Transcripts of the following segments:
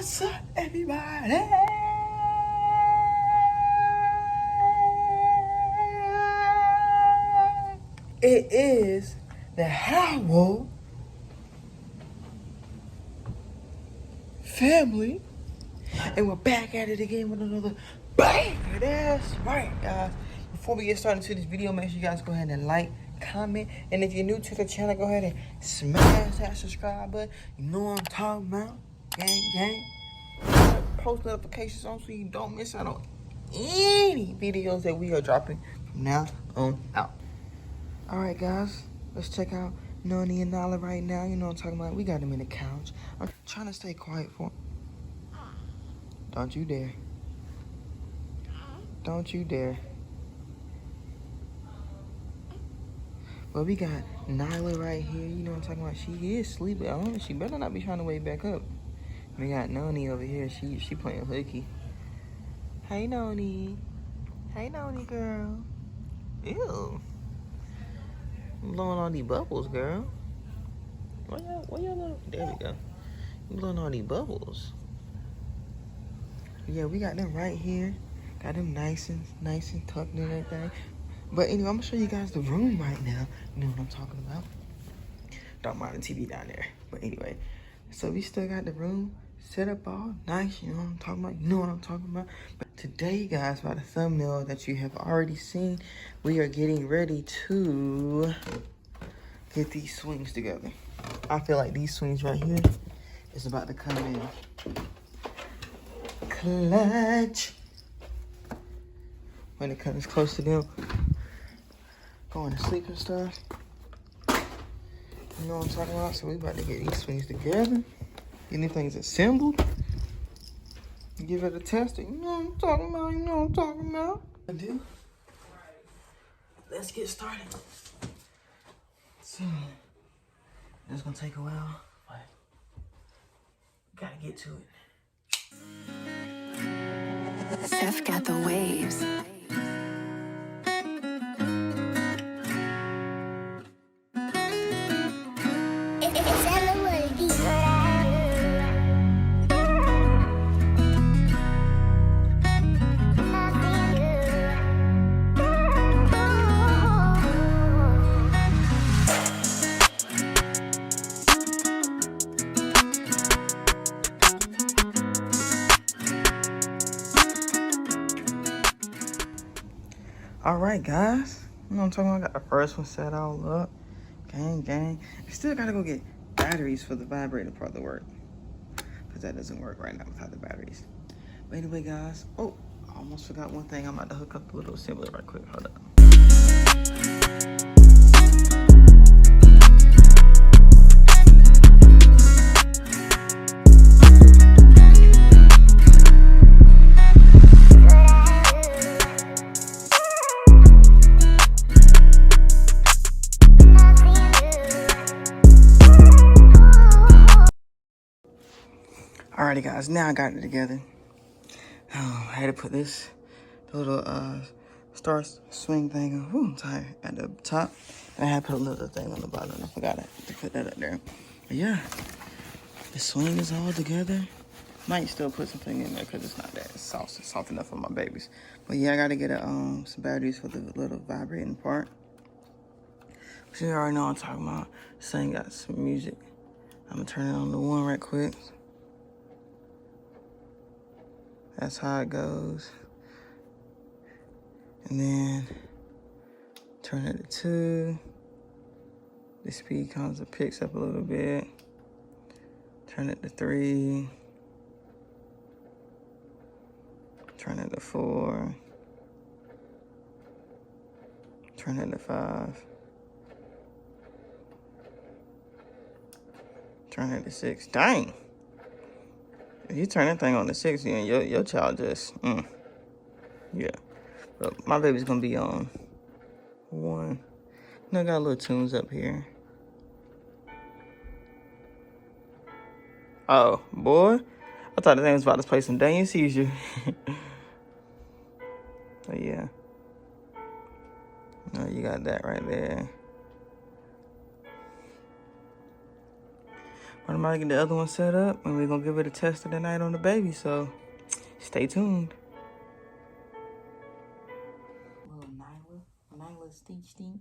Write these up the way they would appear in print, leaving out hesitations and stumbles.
What's up, everybody? It is the Howell family, and we're back at it again with another banger. That's right, guys. Before we get started to this video, make sure you guys go ahead and like, comment, and if you're new to the channel, go ahead and smash that subscribe button. You know what I'm talking about? Gang, gang. Post notifications on so you don't miss out on any videos that we are dropping from now on out. All right, guys, let's check out Noni and Nala right now. You know what I'm talking about? We got them in the couch. I'm trying to stay quiet for them. Don't you dare. Don't you dare. But we got Nyla right here. You know what I'm talking about? She is sleeping. She better not be trying to wake back up. We got Noni over here. She playing hooky. Hey, Noni. Hey, Noni, girl. Ew. I'm blowing all these bubbles, girl. Where y'all little... There we go. I'm blowing all these bubbles. Yeah, we got them right here. Got them nice and tucked in and everything. But anyway, I'm gonna show you guys the room right now. You know what I'm talking about. Don't mind the TV down there. But anyway, so we still got the room set up all nice. You know what I'm talking about. You know what I'm talking about. But today, guys, by the thumbnail that you have already seen, we are getting ready to get these swings together. I feel like these swings right here is about to come in clutch when it comes close to them going to sleep and stuff. You know what I'm talking about? So we about to get these swings together, get these things assembled, give it a test. You know what I'm talking about? You know what I'm talking about? Let's get started. So it's gonna take a while, but gotta get to it. Steph got the waves. All right, guys. You know what I'm talking about? Got the first one set all up. Gang, gang. We still gotta go get batteries for the vibrator part of the work, because that doesn't work right now without the batteries. But anyway, guys. Oh, I almost forgot one thing. I'm about to hook up the little assembly right quick. Hold up. Alrighty, guys, now I got it together. Oh, I had to put this little star swing thing on. Whew, I'm tired. At the top, and I had to put a little thing on the bottom. I forgot to put that up there. But yeah, the swing is all together. Might still put something in there because it's not that soft enough for my babies. But yeah, I gotta get some batteries for the little vibrating part. So you already know what I'm talking about. This thing got some music. I'm gonna turn it on to 1 right quick. That's how it goes. And then turn it to 2. The speed comes and picks up a little bit. Turn it to 3. Turn it to 4. Turn it to 5. Turn it to 6. Dang! If you turn that thing on to 6, then your child just, yeah. But my baby's gonna be on 1. I got little tunes up here. Oh, boy. I thought the thing was about to play some Daniel Caesar. So, yeah. No, you got that right there. I'm about to get the other one set up, and we're gonna give it a test of the night on the baby, so stay tuned. Little Nyla Stink.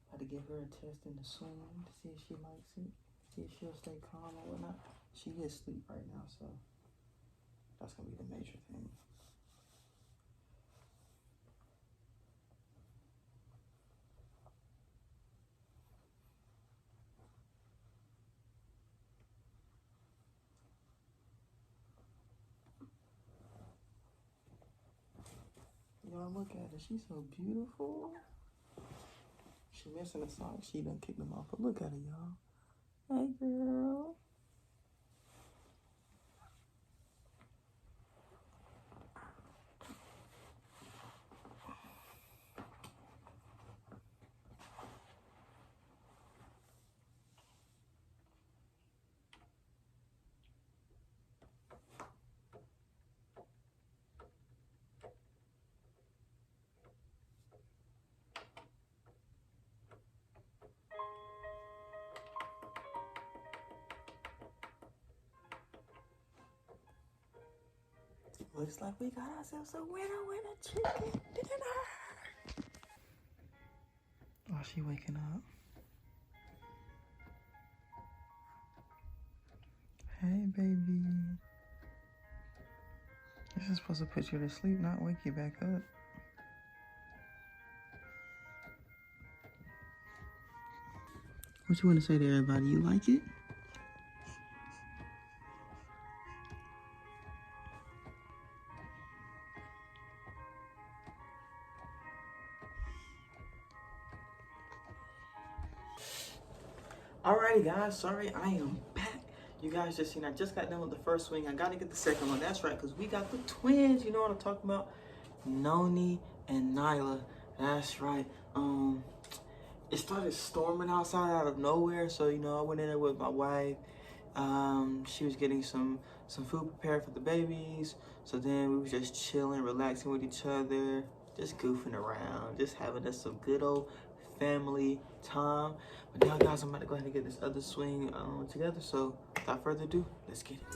About to give her a test in the swing to see if she likes it, see if she'll stay calm or whatnot. She is asleep right now, so that's gonna be the major thing. Y'all look at her, she's so beautiful. She missing a sock, she done kicked them off, but look at her, y'all. Hey, girl. Looks like we got ourselves a winner chicken dinner. Oh, she waking up. Hey, baby. This is supposed to put you to sleep, not wake you back up. What you want to say to everybody? You like it? Alrighty, guys. Sorry, I am back. You guys just seen, I just got done with the first swing. I got to get the second one. That's right, because we got the twins. You know what I'm talking about? Noni and Nyla. That's right. It started storming outside out of nowhere. So, you know, I went in there with my wife. She was getting some food prepared for the babies. So then we were just chilling, relaxing with each other, just goofing around, just having us some good old family time. But now, guys, I'm about to go ahead and get this other swing together. So without further ado, let's get it.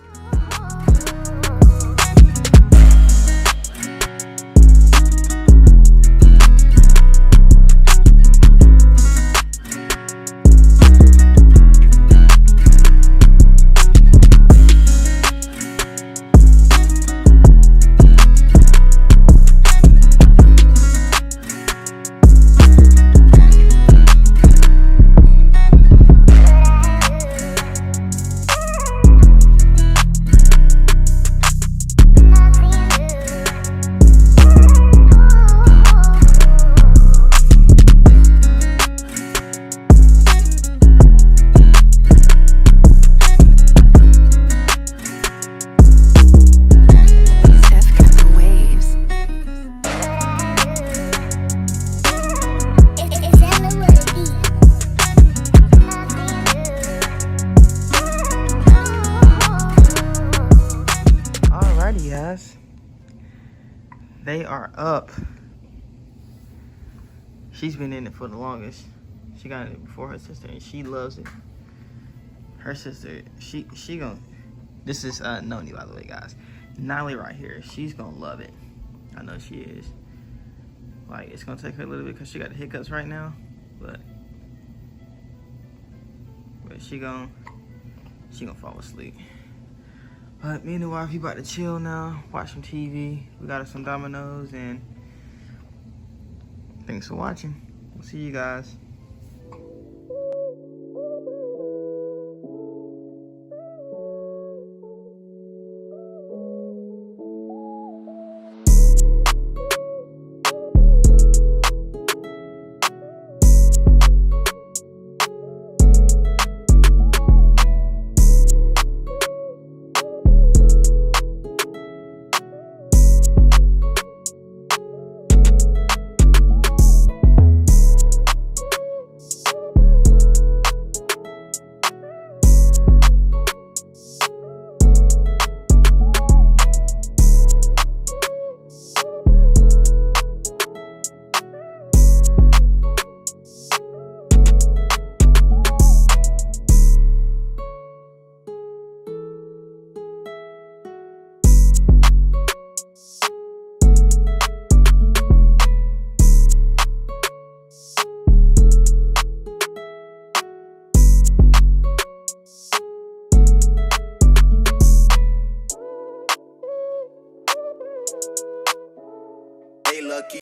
They are up. She's been in it for the longest. She got it before her sister, and she loves it. Her sister, she gonna. This is Noni, by the way, guys. Nyla right here. She's gonna love it. I know she is. Like, it's gonna take her a little bit because she got the hiccups right now, but she gonna fall asleep. But me and the wife, we about to chill now, watch some TV. We got us some Domino's, and thanks for watching. We'll see you guys.